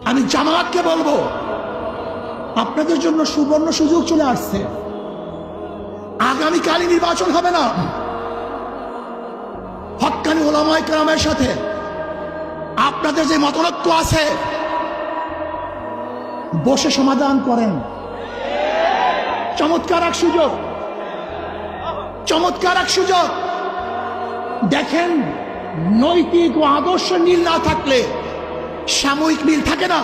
আমি জামায়াতকে বলবো, আপনাদের জন্য সুবর্ণ সুযোগ চলে আসছে। আগামীকালই নির্বাচন হবে না, হক্কানি ওলামায়ে কেরামের সাথে আপনাদের যে মতনৈক্য আছে বসে সমাধান করেন। চমৎকার এক সুযোগ, চমৎকার এক সুযোগ। দেখেন, নৈতিক ও আদর্শ মিল না থাকলে সাময়িক মিল থাকে না।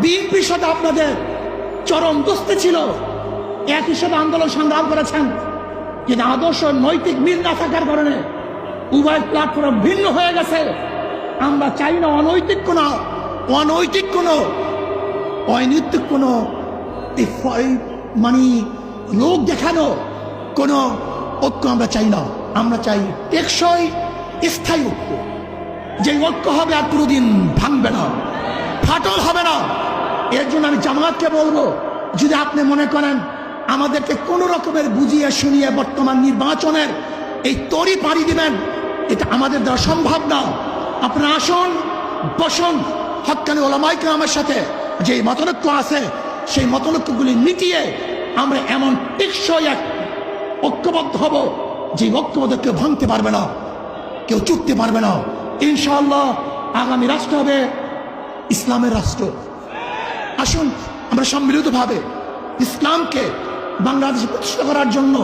বিএনপির সাথে আপনাদের চরম দোস্তি ছিল, একই সাথে আন্দোলন সংগ্রাম করেছেন, কিন্তু আদর্শ নৈতিক মিল না থাকার কারণে উভয় প্ল্যাটফর্ম ভিন্ন হয়ে গেছে। আমরা চাই না অনৈতিক কোনো মানে লোক দেখানো কোনো ঐক্য আমরা চাই না। আমরা চাই টেকসই স্থায়ী ঐক্য, যে ঐক্য হবে আর কোনোদিন ভাঙবে না, ফাটল হবে না। এর জন্য আমি জামায়াতকে বলবো, যদি আপনি মনে করেন আমাদেরকে কোনো রকমের বুঝিয়ে শুনিয়ে বর্তমান নির্বাচনের এই তরি পাড়ি দিবেন, এটা আমাদের দ্বারা সম্ভব না। আপনারা আসুন, বসুন, হক্কানি ওলামায়ে কেরামের সাথে যে মতনৈক্য আছে সেই মতনৈক্যগুলি মিটিয়ে আমরা এমন টেকসই এক ঐক্যবদ্ধ হব যে ঐক্যবদ্ধ কেউ ভাঙতে পারবে না, কেউ চুকতে পারবে না। ইনশাআল্লাহ আগামী রাষ্ট্র হবে ইসলামের রাষ্ট্র। আসুন আমরা সম্মিলিতভাবে ইসলামকে বাংলাদেশে প্রতিষ্ঠা করার জন্য